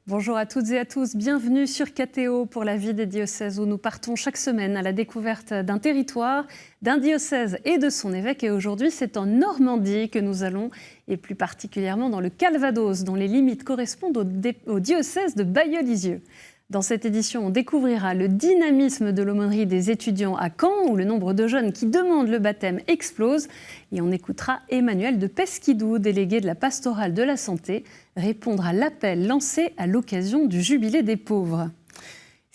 Bonjour à toutes et à tous, bienvenue sur KTO pour la vie des diocèses où nous partons chaque semaine à la découverte d'un territoire, d'un diocèse et de son évêque. Et aujourd'hui, c'est en Normandie que nous allons, et plus particulièrement dans le Calvados, dont les limites correspondent au diocèse de Bailleul-Lisieux. Dans cette édition, on découvrira le dynamisme de l'aumônerie des étudiants à Caen, où le nombre de jeunes qui demandent le baptême explose. Et on écoutera Emmanuel de Pesquidou, délégué de la pastorale de la santé, répondre à l'appel lancé à l'occasion du Jubilé des pauvres.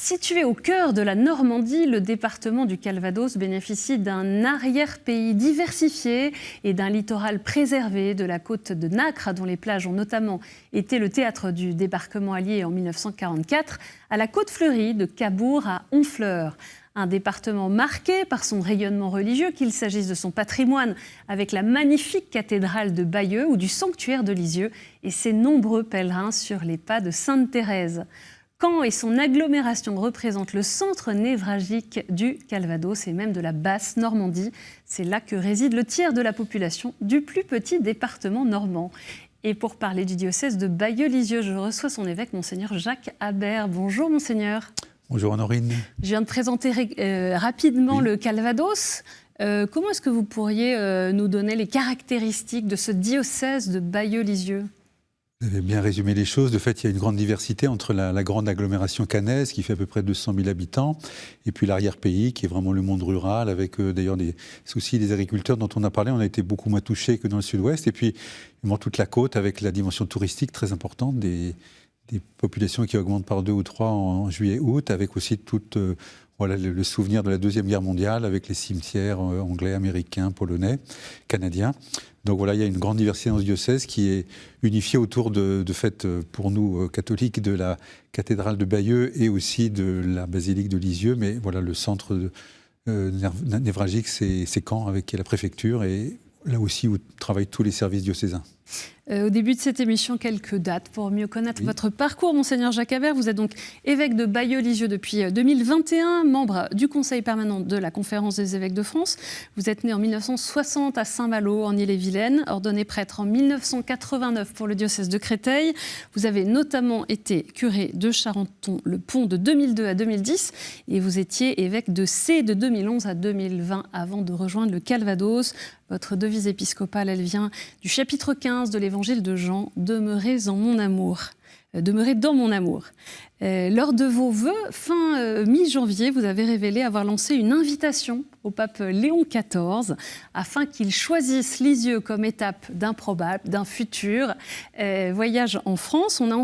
Situé au cœur de la Normandie, le département du Calvados bénéficie d'un arrière-pays diversifié et d'un littoral préservé, de la côte de Nacre, dont les plages ont notamment été le théâtre du débarquement allié en 1944, à la côte fleurie de Cabourg à Honfleur. Un département marqué par son rayonnement religieux, qu'il s'agisse de son patrimoine avec la magnifique cathédrale de Bayeux ou du sanctuaire de Lisieux et ses nombreux pèlerins sur les pas de Sainte-Thérèse. Caen et son agglomération représentent le centre névralgique du Calvados et même de la basse Normandie. C'est là que réside le tiers de la population du plus petit département normand. Et pour parler du diocèse de Bailleul-Lisieux, je reçois son évêque, Monseigneur Jacques Habert. Bonjour Monseigneur. Bonjour Honorine. Je viens de présenter rapidement le Calvados. Comment est-ce que vous pourriez nous donner les caractéristiques de ce diocèse de Bailleul-Lisieux ? Vous avez bien résumé les choses. De fait, il y a une grande diversité entre la grande agglomération caennaise, qui fait à peu près 200 000 habitants, et puis l'arrière-pays, qui est vraiment le monde rural, avec d'ailleurs des soucis des agriculteurs dont on a parlé. On a été beaucoup moins touchés que dans le sud-ouest. Et puis, toute la côte, avec la dimension touristique très importante, des populations qui augmentent par 2 ou 3 en juillet-août, avec aussi le souvenir de la Deuxième Guerre mondiale, avec les cimetières anglais, américains, polonais, canadiens. Donc voilà, il y a une grande diversité dans ce diocèse qui est unifiée autour de fait, pour nous catholiques, de la cathédrale de Bayeux et aussi de la basilique de Lisieux. Mais voilà, le centre névralgique, c'est Caen, avec la préfecture, et là aussi où travaillent tous les services diocésains. Au début de cette émission, quelques dates pour mieux connaître votre parcours, Monseigneur Jacques Habert. Vous êtes donc évêque de Bailleul-Lisieux depuis 2021, membre du Conseil permanent de la Conférence des évêques de France. Vous êtes né en 1960 à Saint-Malo, en Ille-et-Vilaine, ordonné prêtre en 1989 pour le diocèse de Créteil. Vous avez notamment été curé de Charenton-le-Pont de 2002 à 2010 et vous étiez évêque de C de 2011 à 2020 avant de rejoindre le Calvados. Votre devise épiscopale, elle vient du chapitre 15 de l'Évangile de Jean, « Demeurez dans mon amour ». Lors de vos vœux, fin mi-janvier, vous avez révélé avoir lancé une invitation au pape Léon XIV afin qu'il choisisse Lisieux comme étape d'improbable, d'un futur voyage en France. On a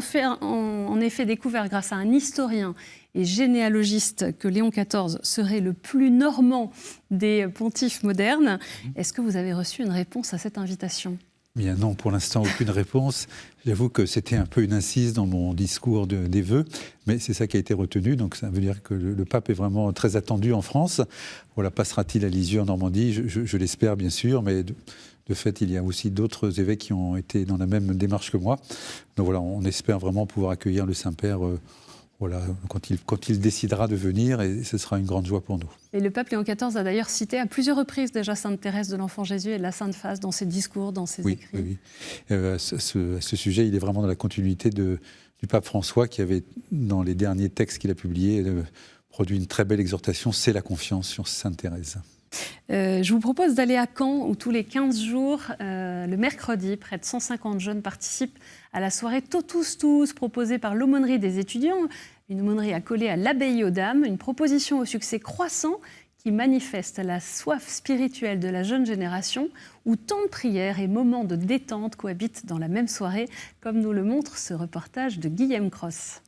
en effet découvert grâce à un historien et généalogiste que Léon XIV serait le plus normand des pontifes modernes. Est-ce que vous avez reçu une réponse à cette invitation ? Bien non, pour l'instant, aucune réponse. J'avoue que c'était un peu une incise dans mon discours des vœux, mais c'est ça qui a été retenu. Donc ça veut dire que le pape est vraiment très attendu en France. Voilà, passera-t-il à Lisieux en Normandie ? Je l'espère bien sûr, mais de fait, il y a aussi d'autres évêques qui ont été dans la même démarche que moi. Donc voilà, on espère vraiment pouvoir accueillir le Saint-Père quand il décidera de venir, et ce sera une grande joie pour nous. Et le pape Léon XIV a d'ailleurs cité à plusieurs reprises déjà Sainte Thérèse de l'Enfant Jésus et la Sainte Face dans ses discours, dans ses écrits. Oui. À ce sujet, il est vraiment dans la continuité du pape François, qui avait, dans les derniers textes qu'il a publiés, produit une très belle exhortation, c'est la confiance sur Sainte Thérèse. Je vous propose d'aller à Caen, où tous les 15 jours, le mercredi, près de 150 jeunes participent à la soirée Totus Tous, proposée par l'aumônerie des étudiants, une aumônerie accolée à l'abbaye aux Dames, une proposition au succès croissant qui manifeste la soif spirituelle de la jeune génération, où temps de prière et moments de détente cohabitent dans la même soirée, comme nous le montre ce reportage de Guillaume Cross.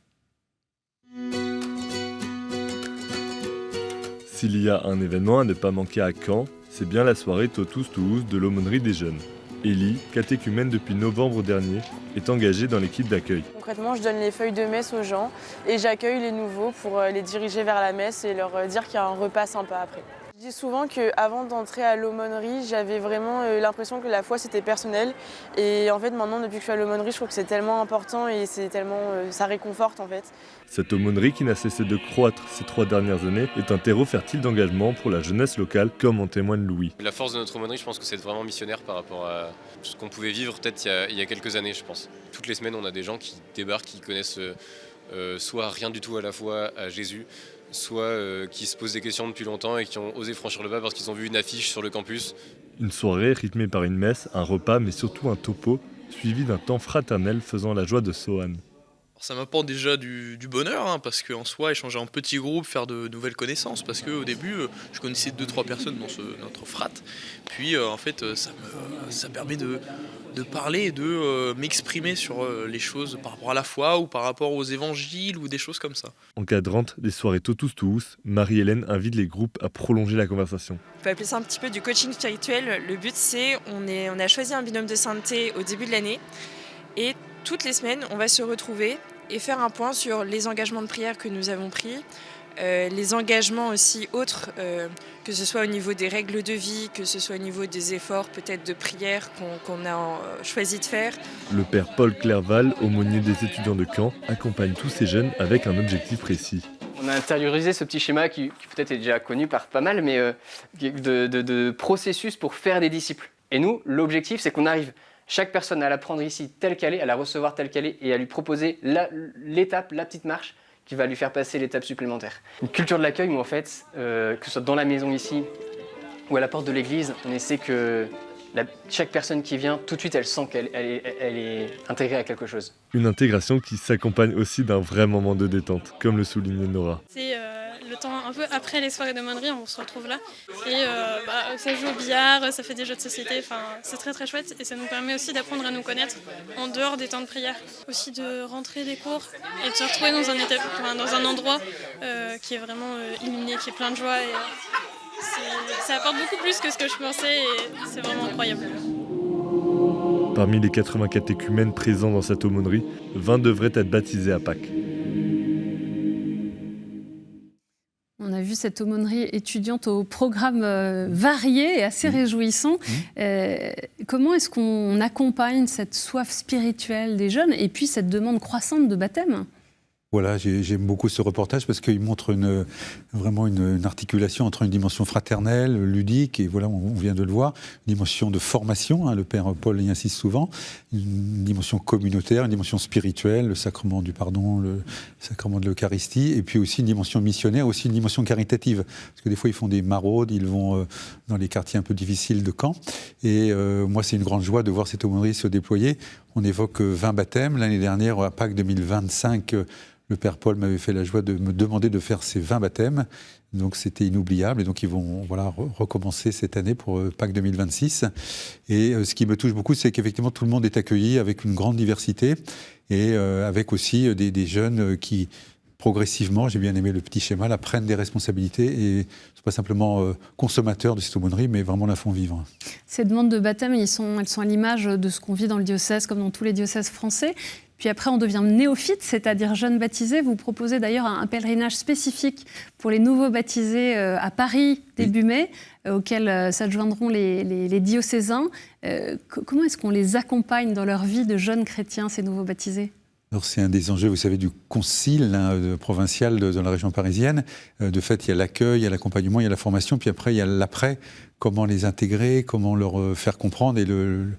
S'il y a un événement à ne pas manquer à Caen, c'est bien la soirée Totus Tous de l'aumônerie des jeunes. Élie, catéchumène depuis novembre dernier, est engagée dans l'équipe d'accueil. Concrètement, je donne les feuilles de messe aux gens et j'accueille les nouveaux pour les diriger vers la messe et leur dire qu'il y a un repas sympa après. Je dis souvent qu'avant d'entrer à l'aumônerie, j'avais vraiment l'impression que la foi c'était personnel. Et en fait maintenant depuis que je suis à l'aumônerie, je trouve que c'est tellement important et c'est tellement, ça réconforte en fait. Cette aumônerie qui n'a cessé de croître ces 3 dernières années est un terreau fertile d'engagement pour la jeunesse locale, comme en témoigne Louis. La force de notre aumônerie, je pense que c'est vraiment missionnaire par rapport à ce qu'on pouvait vivre peut-être il y a quelques années, je pense. Toutes les semaines, on a des gens qui débarquent, qui connaissent soit rien du tout à la foi à Jésus, soit qui se posent des questions depuis longtemps et qui ont osé franchir le pas parce qu'ils ont vu une affiche sur le campus. Une soirée rythmée par une messe, un repas, mais surtout un topo, suivi d'un temps fraternel faisant la joie de Sohan. Ça m'apporte déjà du bonheur, parce qu'en soi, échanger en petits groupes, faire de nouvelles connaissances, parce qu'au début, je connaissais 2-3 personnes dans notre frat, puis en fait, ça permet de parler et de m'exprimer sur les choses par rapport à la foi ou par rapport aux évangiles ou des choses comme ça. Encadrante des soirées Totus Tous, Marie-Hélène invite les groupes à prolonger la conversation. On peut appeler ça un petit peu du coaching spirituel. Le but, c'est on a choisi un binôme de sainteté au début de l'année et toutes les semaines, on va se retrouver et faire un point sur les engagements de prière que nous avons pris, les engagements aussi autres, que ce soit au niveau des règles de vie, que ce soit au niveau des efforts peut-être de prière qu'on a choisi de faire. Le père Paul Clerval, aumônier des étudiants de Caen, accompagne tous ces jeunes avec un objectif précis. On a intériorisé ce petit schéma qui peut-être est déjà connu par pas mal, mais de processus pour faire des disciples. Et nous, l'objectif, c'est qu'on arrive chaque personne à la prendre ici telle qu'elle est, à la recevoir telle qu'elle est et à lui proposer l'étape, la petite marche qui va lui faire passer l'étape supplémentaire. Une culture de l'accueil où en fait, que ce soit dans la maison ici ou à la porte de l'église, on essaie que chaque personne qui vient, tout de suite, elle sent qu'elle est intégrée à quelque chose. Une intégration qui s'accompagne aussi d'un vrai moment de détente, comme le soulignait Nora. C'est le temps un peu après les soirées d'aumônerie, on se retrouve là. Et ça joue au billard, ça fait des jeux de société, c'est très très chouette. Et ça nous permet aussi d'apprendre à nous connaître en dehors des temps de prière. Aussi de rentrer des cours et de se retrouver dans un endroit qui est vraiment illuminé, qui est plein de joie. Et, ça apporte beaucoup plus que ce que je pensais et c'est vraiment incroyable. Parmi les 80 catéchumènes présents dans cette aumônerie, 20 devraient être baptisés à Pâques. On a vu cette aumônerie étudiante au programme varié et assez réjouissant. Comment est-ce qu'on accompagne cette soif spirituelle des jeunes et puis cette demande croissante de baptême ? Voilà, j'aime beaucoup ce reportage parce qu'il montre vraiment une articulation entre une dimension fraternelle, ludique, et voilà, on vient de le voir, une dimension de formation, le père Paul y insiste souvent, une dimension communautaire, une dimension spirituelle, le sacrement du pardon, le sacrement de l'Eucharistie, et puis aussi une dimension missionnaire, aussi une dimension caritative, parce que des fois ils font des maraudes, ils vont dans les quartiers un peu difficiles de Caen, et moi c'est une grande joie de voir cette aumônerie se déployer. On évoque 20 baptêmes, l'année dernière à Pâques 2025, le père Paul m'avait fait la joie de me demander de faire ces 20 baptêmes. Donc c'était inoubliable. Et donc ils vont recommencer cette année pour Pâques 2026. Et ce qui me touche beaucoup, c'est qu'effectivement tout le monde est accueilli avec une grande diversité et avec aussi des jeunes qui, progressivement, j'ai bien aimé le petit schéma, là, prennent des responsabilités et ne sont pas simplement consommateurs de cette aumônerie, mais vraiment la font vivre. Ces demandes de baptême, elles sont à l'image de ce qu'on vit dans le diocèse, comme dans tous les diocèses français. Puis après, on devient néophyte, c'est-à-dire jeune baptisé. Vous proposez d'ailleurs un pèlerinage spécifique pour les nouveaux baptisés à Paris début mai, auquel s'adjoindront les diocésains. Comment est-ce qu'on les accompagne dans leur vie de jeunes chrétiens, ces nouveaux baptisés ? Alors c'est un des enjeux, vous savez, du concile provincial dans la région parisienne. De fait, il y a l'accueil, il y a l'accompagnement, il y a la formation, puis après, il y a l'après. Comment les intégrer, comment leur faire comprendre. Et le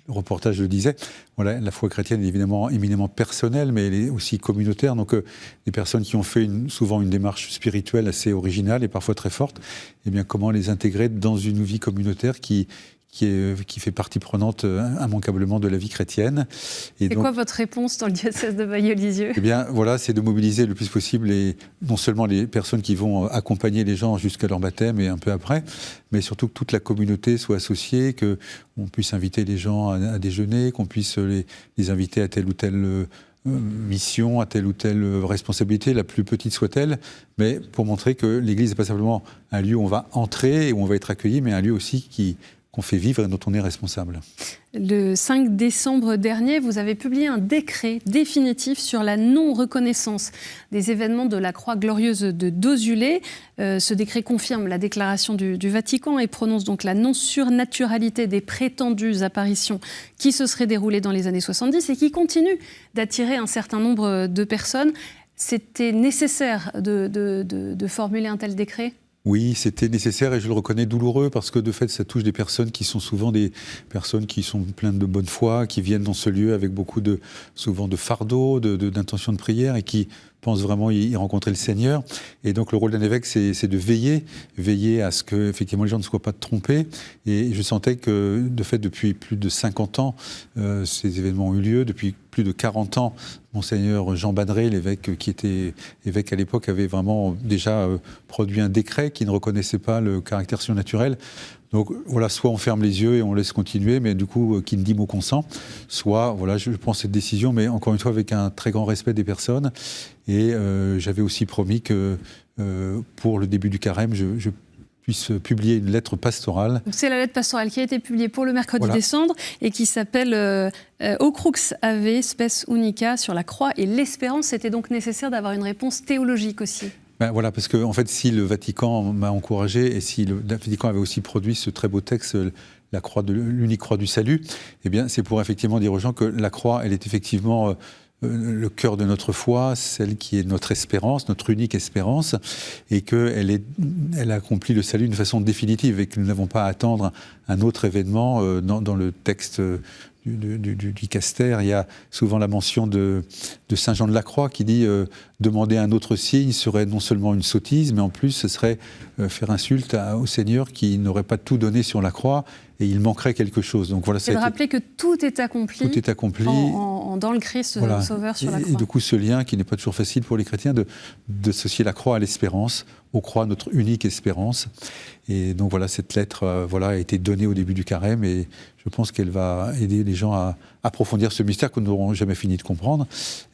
reportage le disait, voilà, la foi chrétienne est évidemment éminemment personnelle, mais elle est aussi communautaire. Donc, des personnes qui ont fait souvent une démarche spirituelle assez originale et parfois très forte, eh bien, comment les intégrer dans une vie communautaire qui fait partie prenante immanquablement de la vie chrétienne. Et c'est quoi votre réponse dans le diocèse de Bailleul-Lisieux ? Eh bien, voilà, c'est de mobiliser le plus possible non seulement les personnes qui vont accompagner les gens jusqu'à leur baptême et un peu après, mais surtout que toute la communauté soit associée, qu'on puisse inviter les gens à déjeuner, qu'on puisse les inviter à telle ou telle mission, à telle ou telle responsabilité, la plus petite soit-elle, mais pour montrer que l'Église n'est pas simplement un lieu où on va entrer et où on va être accueilli, mais un lieu aussi qui qu'on fait vivre et dont on est responsable. Le 5 décembre dernier, vous avez publié un décret définitif sur la non-reconnaissance des événements de la Croix glorieuse de Dozulé. Ce décret confirme la déclaration du Vatican et prononce donc la non-surnaturalité des prétendues apparitions qui se seraient déroulées dans les années 70 et qui continuent d'attirer un certain nombre de personnes. C'était nécessaire de formuler un tel décret ? Oui, c'était nécessaire et je le reconnais douloureux parce que de fait, ça touche des personnes qui sont souvent des personnes qui sont pleines de bonne foi, qui viennent dans ce lieu avec souvent de fardeau, d'intention de prière et qui pensent vraiment y rencontrer le Seigneur. Et donc le rôle d'un évêque, c'est de veiller à ce que effectivement les gens ne soient pas trompés. Et je sentais que de fait, depuis plus de 50 ans, ces événements ont eu lieu. Depuis plus de 40 ans, Monseigneur Jean Badré, l'évêque qui était évêque à l'époque, avait vraiment déjà produit un décret qui ne reconnaissait pas le caractère surnaturel. Donc voilà, soit on ferme les yeux et on laisse continuer, mais du coup, qui ne dit mot consent, soit, voilà, je prends cette décision, mais encore une fois, avec un très grand respect des personnes. Et j'avais aussi promis que pour le début du carême, je puisse publier une lettre pastorale. C'est la lettre pastorale qui a été publiée pour le mercredi des Cendres et qui s'appelle Au crux ave spes unica sur la croix et l'espérance. C'était donc nécessaire d'avoir une réponse théologique aussi. Voilà, parce que en fait, si le Vatican m'a encouragé et si le Vatican avait aussi produit ce très beau texte, l'unique croix du salut, eh bien, c'est pour effectivement dire aux gens que la croix, elle est effectivement le cœur de notre foi, celle qui est notre espérance, notre unique espérance, et qu'elle accomplit le salut d'une façon définitive et que nous n'avons pas à attendre un autre événement. Dans le texte du dicaster, il y a souvent la mention de Saint Jean de la Croix qui dit demander un autre signe serait non seulement une sottise, mais en plus ce serait faire insulte au Seigneur qui n'aurait pas tout donné sur la croix et il manquerait quelque chose. Donc voilà, c'est de rappeler que tout est accompli, dans le Christ Sauveur sur la croix. Et du coup, ce lien qui n'est pas toujours facile pour les chrétiens d'associer la croix à l'espérance, aux croix, notre unique espérance. Et donc voilà, cette lettre a été donnée au début du carême et je pense qu'elle va aider les gens à approfondir ce mystère que nous n'aurons jamais fini de comprendre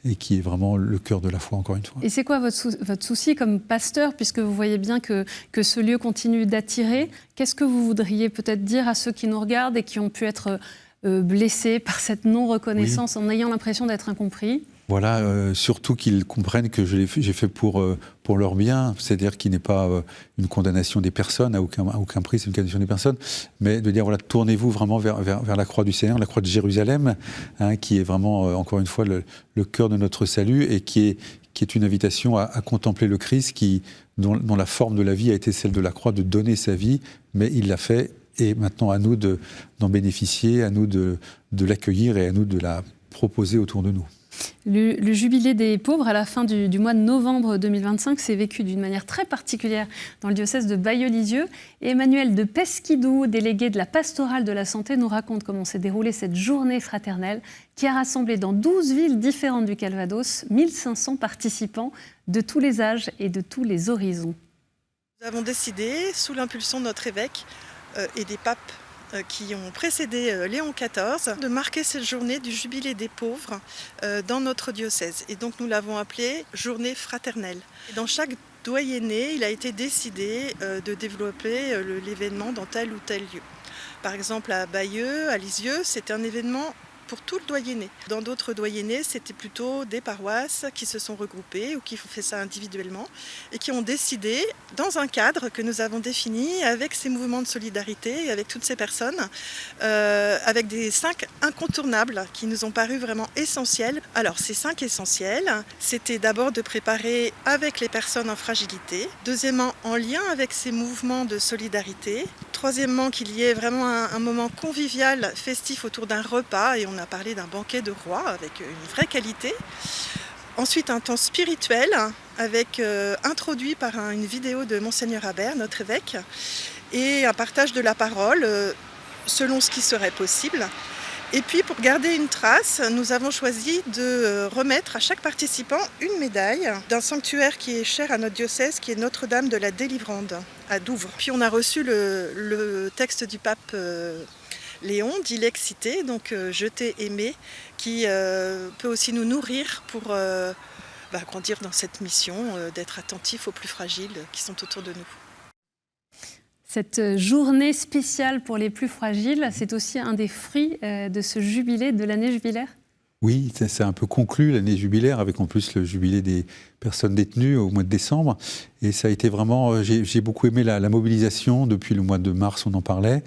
et qui est vraiment le cœur de la foi, encore une fois. Et c'est quoi votre souci comme pasteur, puisque vous voyez bien que ce lieu continue d'attirer? Qu'est-ce que vous voudriez peut-être dire à ceux qui nous regardent et qui ont pu être blessés par cette non-reconnaissance en ayant l'impression d'être incompris? Voilà, surtout qu'ils comprennent que j'ai fait pour leur bien, c'est-à-dire qu'il n'est pas une condamnation des personnes, à aucun prix c'est une condamnation des personnes, mais de dire voilà, tournez-vous vraiment vers la croix du Seigneur, la croix de Jérusalem, qui est vraiment, encore une fois, le cœur de notre salut et qui est une invitation à contempler le Christ dont la forme de la vie a été celle de la croix, de donner sa vie, mais il l'a fait, et maintenant à nous d'en bénéficier, à nous de l'accueillir et à nous de la proposer autour de nous. Le jubilé des pauvres à la fin du mois de novembre 2025 s'est vécu d'une manière très particulière dans le diocèse de Bailleul-Lisieux. Et Emmanuel de Pesquidou, délégué de la pastorale de la santé, nous raconte comment s'est déroulée cette journée fraternelle qui a rassemblé dans 12 villes différentes du Calvados 1500 participants de tous les âges et de tous les horizons. Nous avons décidé, sous l'impulsion de notre évêque et des papes qui ont précédé Léon XIV, de marquer cette journée du jubilé des pauvres dans notre diocèse. Et donc nous l'avons appelée journée fraternelle. Et dans chaque doyenné, il a été décidé de développer l'événement dans tel ou tel lieu. Par exemple à Bailleul, à Lisieux, c'était un événement pour tout le doyenné. Dans d'autres doyennés, c'était plutôt des paroisses qui se sont regroupées ou qui ont fait ça individuellement et qui ont décidé, dans un cadre que nous avons défini avec ces mouvements de solidarité et avec toutes ces personnes, avec des 5 incontournables qui nous ont paru vraiment essentiels. Alors ces 5 essentiels, c'était d'abord de préparer avec les personnes en fragilité, deuxièmement en lien avec ces mouvements de solidarité, troisièmement qu'il y ait vraiment un moment convivial, festif autour d'un repas, et on a parlé d'un banquet de roi avec une vraie qualité. Ensuite, un temps spirituel introduit par une vidéo de Monseigneur Habert, notre évêque, et un partage de la parole selon ce qui serait possible. Et puis, pour garder une trace, nous avons choisi de remettre à chaque participant une médaille d'un sanctuaire qui est cher à notre diocèse, qui est Notre-Dame de la Délivrande, à Douvres. Puis on a reçu le texte du pape Léon, dit l'excité, donc je t'ai aimé, qui peut aussi nous nourrir pour grandir dans cette mission, d'être attentif aux plus fragiles qui sont autour de nous. Cette journée spéciale pour les plus fragiles, c'est aussi un des fruits de ce jubilé, de l'année jubilaire ? Oui, c'est un peu conclu l'année jubilaire, avec en plus le jubilé des personnes détenues au mois de décembre. Et ça a été vraiment, j'ai beaucoup aimé la mobilisation. Depuis le mois de mars, on en parlait.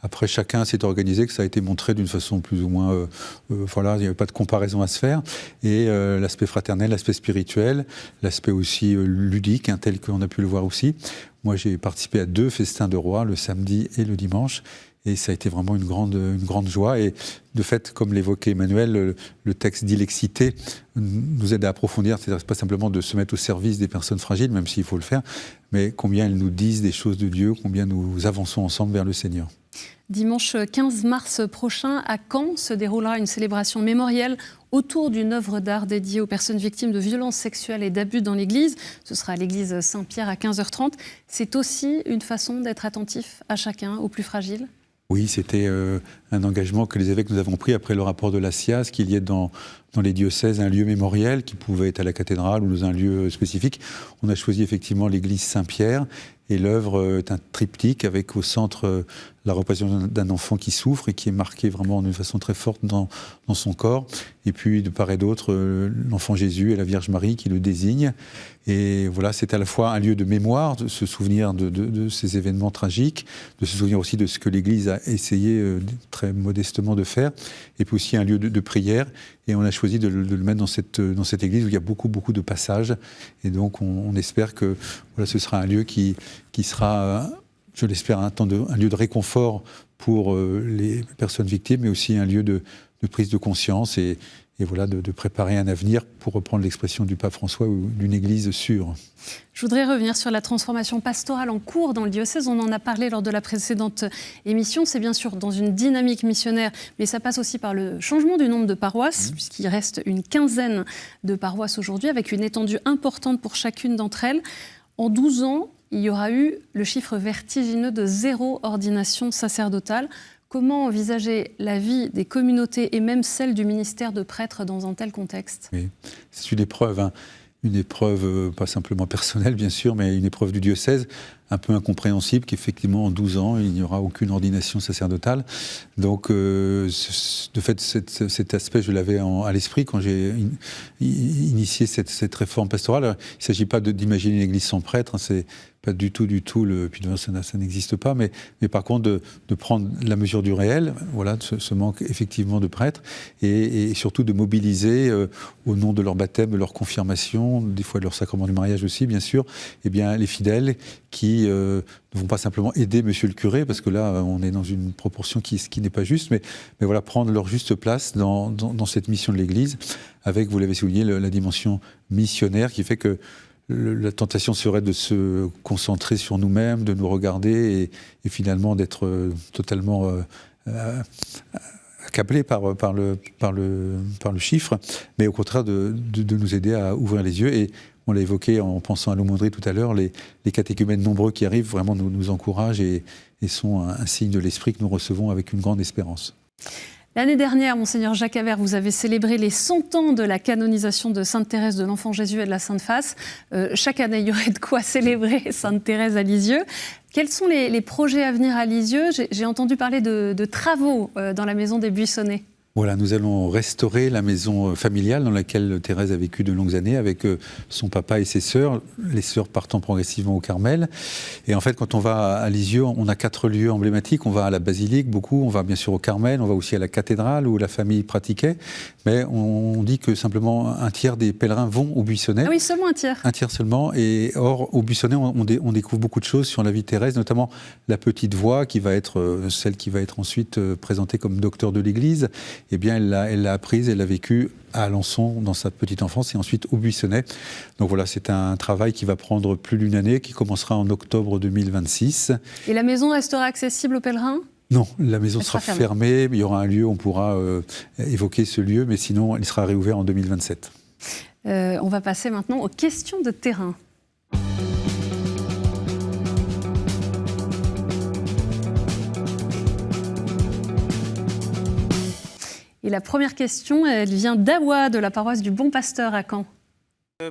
Après, chacun s'est organisé, que ça a été montré d'une façon plus ou moins... voilà, il n'y avait pas de comparaison à se faire. Et l'aspect fraternel, l'aspect spirituel, l'aspect aussi ludique, tel qu'on a pu le voir aussi. Moi, j'ai participé à 2 festins de roi, le samedi et le dimanche. Et ça a été vraiment une grande joie. Et de fait, comme l'évoquait Emmanuel, le texte d'Ilexité nous aide à approfondir. C'est-à-dire pas simplement de se mettre au service des personnes fragiles, même s'il faut le faire, mais combien elles nous disent des choses de Dieu, combien nous avançons ensemble vers le Seigneur. Dimanche 15 mars prochain, à Caen, se déroulera une célébration mémorielle autour d'une œuvre d'art dédiée aux personnes victimes de violences sexuelles et d'abus dans l'Église. Ce sera à l'église Saint-Pierre à 15h30. C'est aussi une façon d'être attentif à chacun, aux plus fragiles. Oui, c'était un engagement que les évêques nous avons pris après le rapport de la SIAZ, qu'il y ait dans les diocèses un lieu mémoriel qui pouvait être à la cathédrale ou dans un lieu spécifique. On a choisi effectivement l'église Saint-Pierre et l'œuvre est un triptyque avec au centre la représentation d'un enfant qui souffre et qui est marqué vraiment d'une façon très forte dans son corps. Et puis de part et d'autre, l'enfant Jésus et la Vierge Marie qui le désignent. Et voilà, c'est à la fois un lieu de mémoire, de se souvenir de ces événements tragiques, de se souvenir aussi de ce que l'Église a essayé très modestement de faire, et puis aussi un lieu de prière. Et on a choisi de le mettre dans cette église où il y a beaucoup de passages. Et donc on espère que voilà, ce sera un lieu qui sera, je l'espère, un lieu de réconfort pour les personnes victimes, mais aussi un lieu de prise de conscience et voilà, de préparer un avenir, pour reprendre l'expression du pape François, ou d'une église sûre. Je voudrais revenir sur la transformation pastorale en cours dans le diocèse. On en a parlé lors de la précédente émission. C'est bien sûr dans une dynamique missionnaire, mais ça passe aussi par le changement du nombre de paroisses, puisqu'il reste une quinzaine de paroisses aujourd'hui, avec une étendue importante pour chacune d'entre elles. En 12 ans, il y aura eu le chiffre vertigineux de 0 ordination sacerdotale. Comment envisager la vie des communautés et même celle du ministère de prêtres dans un tel contexte ? Oui, c'est une épreuve, une épreuve pas simplement personnelle bien sûr, mais une épreuve du diocèse, un peu incompréhensible qu'effectivement en 12 ans il n'y aura aucune ordination sacerdotale. Donc de fait cet aspect je l'avais à l'esprit quand j'ai initié cette réforme pastorale. Alors, il ne s'agit pas d'imaginer une église sans prêtre, c'est pas du tout puis ça n'existe pas, mais par contre de prendre la mesure du réel, voilà, ce manque effectivement de prêtres, et surtout de mobiliser au nom de leur baptême, de leur confirmation, des fois de leur sacrement du mariage aussi bien sûr, et bien les fidèles qui ne vont pas simplement aider monsieur le curé, parce que là on est dans une proportion qui n'est pas juste, mais voilà, prendre leur juste place dans cette mission de l'Église, avec, vous l'avez souligné, la dimension missionnaire qui fait que la tentation serait de se concentrer sur nous-mêmes, de nous regarder et finalement d'être totalement accablé par le chiffre, mais au contraire de nous aider à ouvrir les yeux. Et on l'a évoqué en pensant à l'aumônerie tout à l'heure, les catéchumènes nombreux qui arrivent vraiment nous encouragent et sont un signe de l'esprit que nous recevons avec une grande espérance. L'année dernière, Monseigneur Jacques Havert, vous avez célébré les 100 ans de la canonisation de Sainte Thérèse de l'Enfant Jésus et de la Sainte Face. Chaque année, il y aurait de quoi célébrer Sainte Thérèse à Lisieux. Quels sont les projets à venir à Lisieux ? J'ai entendu parler de travaux dans la maison des Buissonnets. Voilà, nous allons restaurer la maison familiale dans laquelle Thérèse a vécu de longues années avec son papa et ses sœurs, les sœurs partant progressivement au Carmel. Et en fait, quand on va à Lisieux, on a 4 lieux emblématiques. On va à la basilique, beaucoup, on va bien sûr au Carmel, on va aussi à la cathédrale où la famille pratiquait. Mais on dit que simplement un tiers des pèlerins vont au Buissonnet. Ah oui, seulement un tiers. Un tiers seulement. Et or, au Buissonnet, on découvre beaucoup de choses sur la vie de Thérèse, notamment la petite voix qui va être celle qui va être ensuite présentée comme docteur de l'Église. Eh bien, elle l'a apprise, elle l'a vécue à Alençon dans sa petite enfance et ensuite au Buissonnet. Donc voilà, c'est un travail qui va prendre plus d'une année, qui commencera en octobre 2026. Et la maison restera accessible aux pèlerins ? Non, la maison sera fermée. Il y aura un lieu, on pourra évoquer ce lieu, mais sinon, elle sera réouverte en 2027. On va passer maintenant aux questions de terrain. Et la première question, elle vient d'Awa, de la paroisse du Bon Pasteur à Caen.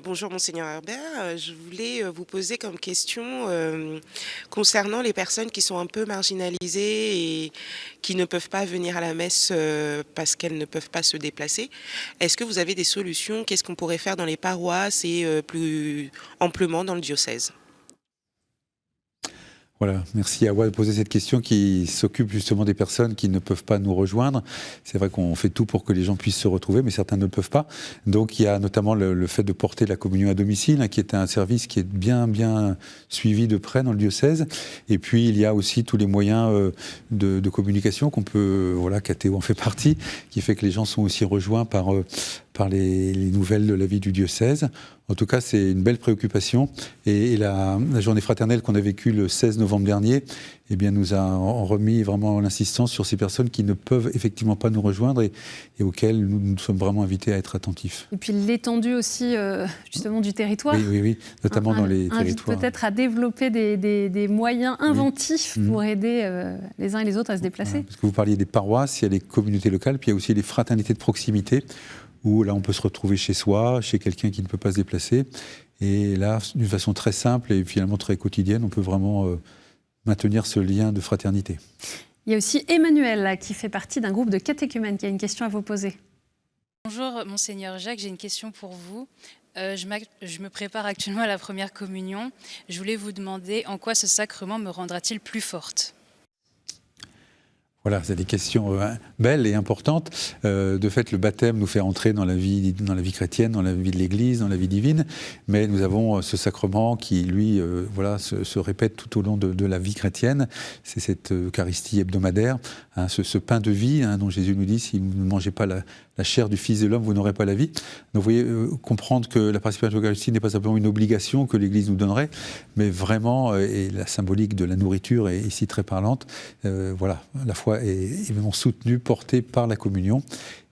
Bonjour Monseigneur Herbert, je voulais vous poser comme question concernant les personnes qui sont un peu marginalisées et qui ne peuvent pas venir à la messe parce qu'elles ne peuvent pas se déplacer. Est-ce que vous avez des solutions? Qu'est-ce qu'on pourrait faire dans les paroisses et plus amplement dans le diocèse? Voilà, merci à Awa de poser cette question qui s'occupe justement des personnes qui ne peuvent pas nous rejoindre. C'est vrai qu'on fait tout pour que les gens puissent se retrouver, mais certains ne le peuvent pas. Donc il y a notamment le fait de porter la communion à domicile, qui est un service qui est bien suivi de près dans le diocèse. Et puis il y a aussi tous les moyens de communication qu'on peut, voilà, KTO en fait partie, qui fait que les gens sont aussi rejoints par les nouvelles de la vie du diocèse. En tout cas, c'est une belle préoccupation. Et la journée fraternelle qu'on a vécue le 16 novembre dernier, eh bien, nous a remis vraiment l'insistance sur ces personnes qui ne peuvent effectivement pas nous rejoindre et auxquelles nous sommes vraiment invités à être attentifs. Et puis l'étendue aussi justement du territoire. Oui, notamment dans les territoires. Peut-être à développer des moyens inventifs pour aider les uns et les autres à se déplacer. Voilà, parce que vous parliez des paroisses, il y a les communautés locales, puis il y a aussi les fraternités de proximité, où là on peut se retrouver chez soi, chez quelqu'un qui ne peut pas se déplacer. Et là, d'une façon très simple et finalement très quotidienne, on peut vraiment maintenir ce lien de fraternité. Il y a aussi Emmanuel là, qui fait partie d'un groupe de catéchumènes qui a une question à vous poser. Bonjour Monseigneur Jacques, j'ai une question pour vous. Je me prépare actuellement à la première communion. Je voulais vous demander en quoi ce sacrement me rendra-t-il plus forte ? Voilà, c'est des questions belles et importantes. De fait, le baptême nous fait entrer dans la vie chrétienne, dans la vie de l'Église, dans la vie divine. Mais nous avons ce sacrement qui, lui, se répète tout au long de la vie chrétienne. C'est cette Eucharistie hebdomadaire, ce pain de vie dont Jésus nous dit, si vous ne mangez pas la chair du Fils de l'homme, vous n'aurez pas la vie. Donc vous voyez, comprendre que la participation à l'Eucharistie n'est pas simplement une obligation que l'Église nous donnerait, mais vraiment, et la symbolique de la nourriture est ici très parlante. Voilà, la foi est évidemment soutenue, portée par la communion.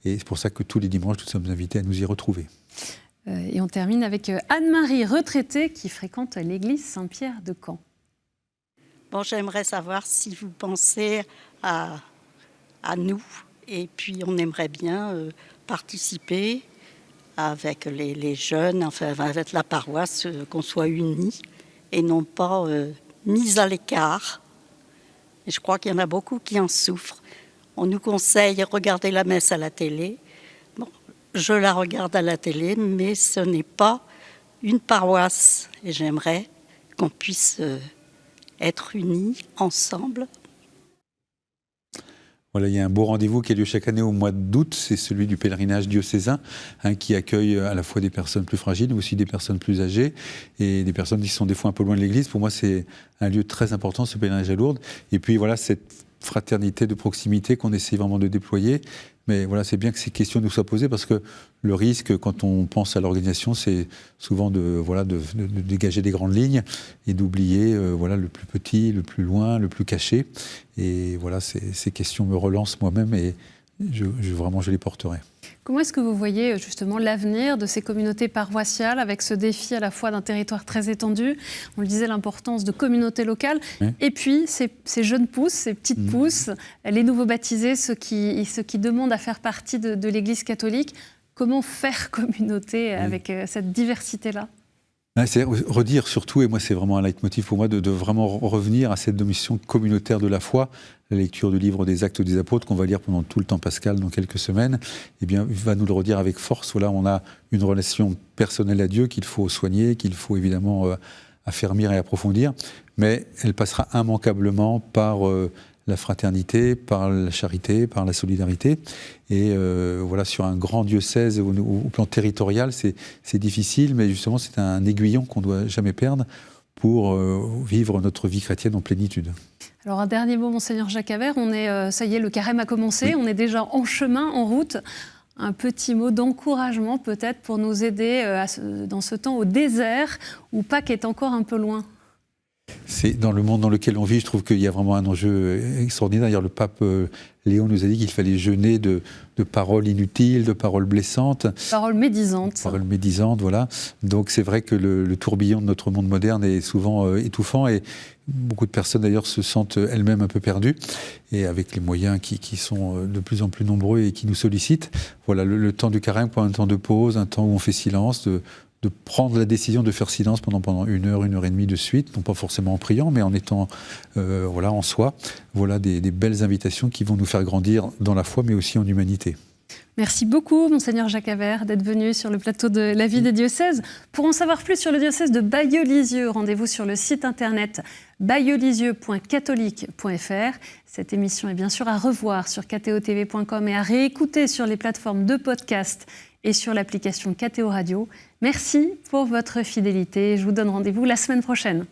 Et c'est pour ça que tous les dimanches, nous sommes invités à nous y retrouver. Et on termine avec Anne-Marie, retraitée, qui fréquente l'église Saint-Pierre de Caen. Bon, j'aimerais savoir si vous pensez à nous. Et puis, on aimerait bien participer avec les jeunes, enfin avec la paroisse, qu'on soit unis et non pas mis à l'écart. Et je crois qu'il y en a beaucoup qui en souffrent. On nous conseille de regarder la messe à la télé. Bon, je la regarde à la télé, mais ce n'est pas une paroisse. Et j'aimerais qu'on puisse être unis ensemble. Voilà, il y a un beau rendez-vous qui a lieu chaque année au mois d'août, c'est celui du pèlerinage diocésain, qui accueille à la fois des personnes plus fragiles, mais aussi des personnes plus âgées, et des personnes qui sont des fois un peu loin de l'église. Pour moi, c'est un lieu très important, ce pèlerinage à Lourdes. Et puis voilà, cette fraternité de proximité qu'on essaie vraiment de déployer. Mais voilà, c'est bien que ces questions nous soient posées, parce que le risque, quand on pense à l'organisation, c'est souvent de dégager des grandes lignes et d'oublier le plus petit, le plus loin, le plus caché. Et voilà, ces questions me relancent moi-même et je les porterai. Comment est-ce que vous voyez justement l'avenir de ces communautés paroissiales avec ce défi à la fois d'un territoire très étendu, on le disait, l'importance de communautés locales, et puis ces jeunes pousses, ces petites pousses, les nouveaux baptisés, ceux qui demandent à faire partie de l'Église catholique. Comment faire communauté avec cette diversité-là ? C'est redire surtout, et moi c'est vraiment un leitmotiv pour moi, de vraiment revenir à cette notion communautaire de la foi. La lecture du livre des Actes des Apôtres, qu'on va lire pendant tout le temps pascal dans quelques semaines, eh bien, va nous le redire avec force. Voilà, on a une relation personnelle à Dieu qu'il faut soigner, qu'il faut évidemment affermir et approfondir, mais elle passera immanquablement par la fraternité, par la charité, par la solidarité. Et voilà, sur un grand diocèse au plan territorial, c'est difficile, mais justement c'est un aiguillon qu'on ne doit jamais perdre pour vivre notre vie chrétienne en plénitude. Alors un dernier mot, Monseigneur Jacques Havert, ça y est, le carême a commencé, on est déjà en chemin, en route. Un petit mot d'encouragement peut-être pour nous aider dans ce temps au désert où Pâques est encore un peu loin. C'est dans le monde dans lequel on vit, je trouve qu'il y a vraiment un enjeu extraordinaire. D'ailleurs, le pape Léon nous a dit qu'il fallait jeûner de paroles inutiles, de paroles blessantes. Paroles médisantes. Paroles médisantes, voilà. Donc c'est vrai que le tourbillon de notre monde moderne est souvent étouffant et beaucoup de personnes d'ailleurs se sentent elles-mêmes un peu perdues. Et avec les moyens qui sont de plus en plus nombreux et qui nous sollicitent, voilà, le temps du carême pour un temps de pause, un temps où on fait silence, de de prendre la décision de faire silence pendant 1 heure, 1 heure et demie de suite, non pas forcément en priant, mais en étant en soi. Voilà des belles invitations qui vont nous faire grandir dans la foi, mais aussi en humanité. Merci beaucoup, Monseigneur Jacques Habert, d'être venu sur le plateau de La Vie des diocèses. Pour en savoir plus sur le diocèse de Bayeux-Lisieux, rendez-vous sur le site internet bayeux-lisieux.catholique.fr. Cette émission est bien sûr à revoir sur kto-tv.com et à réécouter sur les plateformes de podcast et sur l'application KTO Radio. Merci pour votre fidélité. Je vous donne rendez-vous la semaine prochaine.